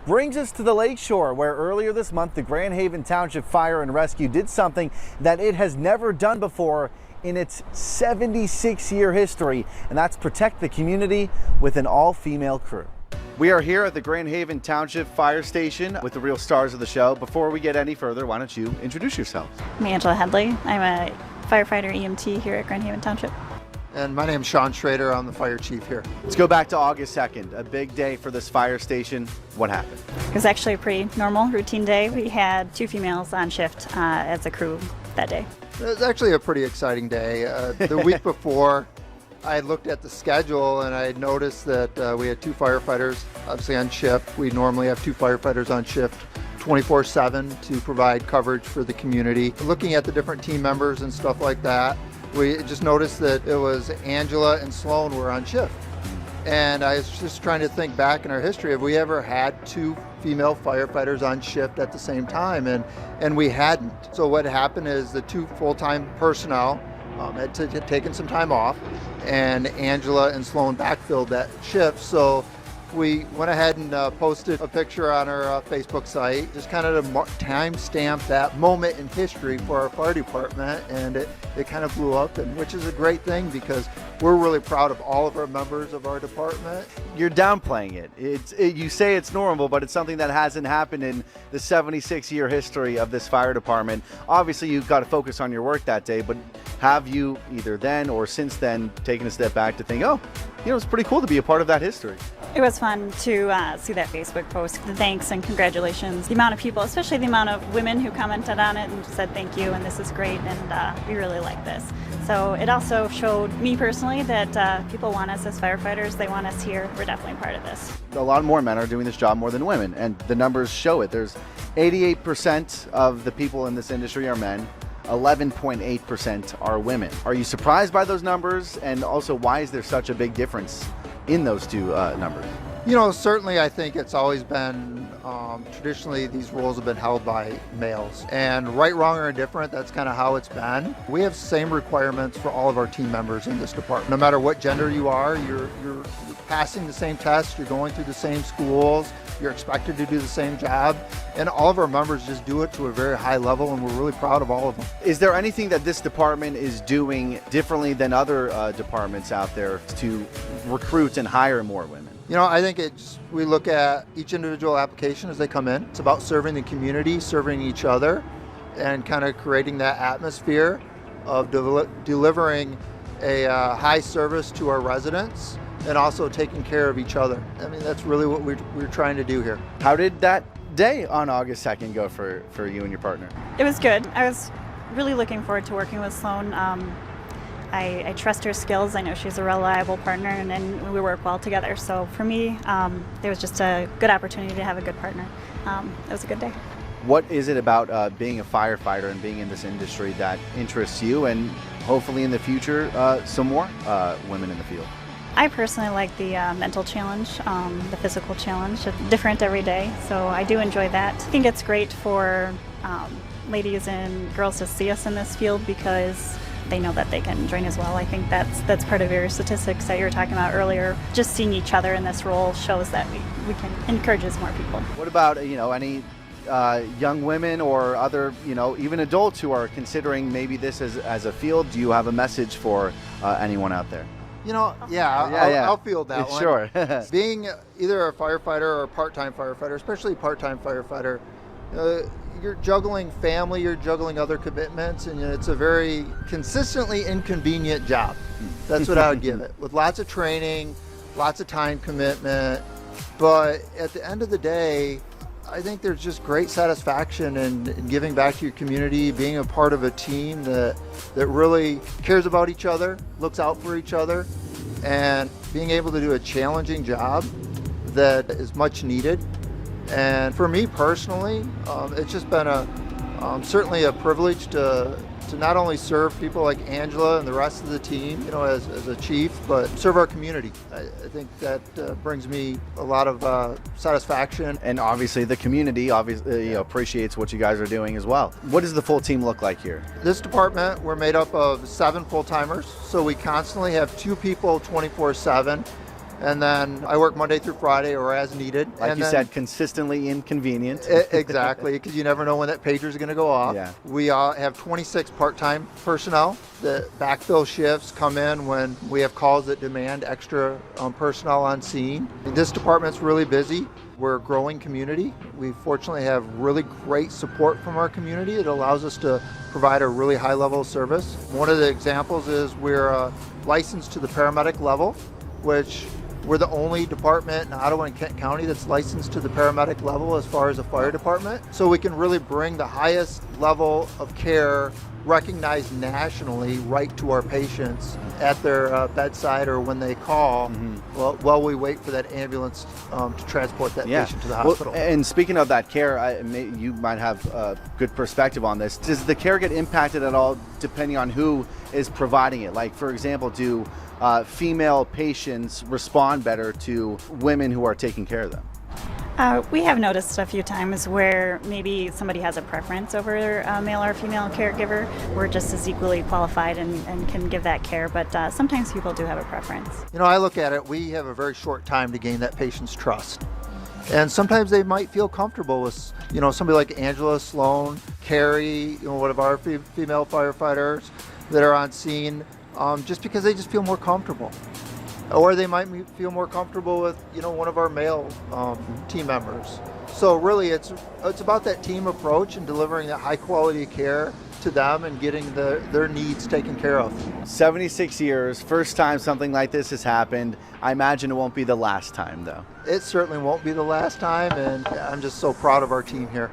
brings us to the lakeshore, where earlier this month the Haven Township Fire and Rescue did something that it has never done before in its 76-year history, and that's protect the community with an all-female crew. We are here at the Haven Township Fire Station with the real stars of the show. Before we get any further, why don't you introduce yourselves? I'm Angela Headley. I'm a firefighter EMT here at Haven Township. And my name's Sean Schrader. I'm the fire chief here. Let's go back to August 2nd, a big day for this fire station. What happened? It was actually a pretty normal, routine day. We had 2 females on shift as a crew that day. It was actually a pretty exciting day. The week before, I looked at the schedule and I noticed that we had 2 firefighters obviously on shift. We normally have 2 firefighters on shift 24/7 to provide coverage for the community. Looking at the different team members and stuff like that, we just noticed that it was Angela and Sloan were on shift. And I was just trying to think back in our history, have we ever had 2 female firefighters on shift at the same time? And we hadn't. So what happened is the 2 full-time personnel had taken some time off, and Angela and Sloan backfilled that shift. So we went ahead and posted a picture on our Facebook site, just kind of to time stamp that moment in history for our fire department, and it kind of blew up, and which is a great thing because we're really proud of all of our members of our department. You're downplaying it. You say it's normal, but it's something that hasn't happened in the 76-year history of this fire department. Obviously, you've got to focus on your work that day, but have you either then or since then taken a step back to think, oh, you know, it's pretty cool to be a part of that history? It was fun to see that Facebook post, the thanks and congratulations. The amount of people, especially the amount of women who commented on it and said thank you and this is great and we really like this. So it also showed me personally that people want us as firefighters, they want us here, we're definitely part of this. A lot more men are doing this job more than women, and the numbers show it. There's 88% of the people in this industry are men, 11.8% are women. Are you surprised by those numbers, and also why is there such a big difference in those 2 numbers? You know, certainly I think it's always been, traditionally these roles have been held by males, and right, wrong, or indifferent, that's kind of how it's been. We have same requirements for all of our team members in this department. No matter what gender you are, you're passing the same tests, you're going through the same schools, you're expected to do the same job, and all of our members just do it to a very high level, and we're really proud of all of them. Is there anything that this department is doing differently than other departments out there to recruit and hire more women? You know, I think we look at each individual application as they come in. It's about serving the community, serving each other, and kind of creating that atmosphere of delivering a high service to our residents and also taking care of each other. I mean, that's really what we're trying to do here. How did that day on August 2nd go for you and your partner? It was good. I was really looking forward to working with Sloan. I trust her skills. I know she's a reliable partner, and we work well together. So for me, it was just a good opportunity to have a good partner. It was a good day. What is it about being a firefighter and being in this industry that interests you, and hopefully in the future some more women in the field? I personally like the mental challenge, the physical challenge. It's different every day, so I do enjoy that. I think it's great for ladies and girls to see us in this field because they know that they can join as well. I think that's part of your statistics that you were talking about earlier. Just seeing each other in this role shows that we can encourages more people. What about any young women or other, even adults who are considering maybe this as a field? Do you have a message for anyone out there? You know, I'll field that one. Sure. Being either a firefighter or a part-time firefighter, especially part-time firefighter, you're juggling family, you're juggling other commitments, and it's a very consistently inconvenient job. That's what I would give it. With lots of training, lots of time commitment, but at the end of the day, I think there's just great satisfaction in giving back to your community, being a part of a team that really cares about each other, looks out for each other, and being able to do a challenging job that is much needed. And for me personally, it's just been certainly a privilege to not only serve people like Angela and the rest of the team, as a chief, but serve our community. I think that brings me a lot of satisfaction. And obviously the community appreciates what you guys are doing as well. What does the full team look like here? This department, we're made up of 7 full-timers, so we constantly have 2 people 24/7. And then I work Monday through Friday or as needed. Like and you then, said, consistently inconvenient. Exactly, because you never know when that pager is going to go off. Yeah. We have 26 part-time personnel that backfill shifts, come in when we have calls that demand extra personnel on scene. This department's really busy. We're a growing community. We fortunately have really great support from our community. It allows us to provide a really high level of service. One of the examples is we're licensed to the paramedic level, which we're the only department in Ottawa and Kent County that's licensed to the paramedic level as far as a fire department. So we can really bring the highest level of care recognized nationally right to our patients at their bedside or when they call while we wait for that ambulance to transport that patient to the hospital. Well, and speaking of that care, you might have a good perspective on this. Does the care get impacted at all depending on who is providing it? Like, for example, do female patients respond better to women who are taking care of them? We have noticed a few times where maybe somebody has a preference over a male or female caregiver. We're just as equally qualified and can give that care, but sometimes people do have a preference. You know, I look at it, we have a very short time to gain that patient's trust. And sometimes they might feel comfortable with, you know, somebody like Angela, Sloan, Carrie, you know, one of our female firefighters that are on scene, just because they just feel more comfortable. Or they might feel more comfortable with, you know, one of our male team members. So really, it's about that team approach and delivering that high quality care to them and getting their needs taken care of. 76 years, first time something like this has happened. I imagine it won't be the last time, though. It certainly won't be the last time, and I'm just so proud of our team here.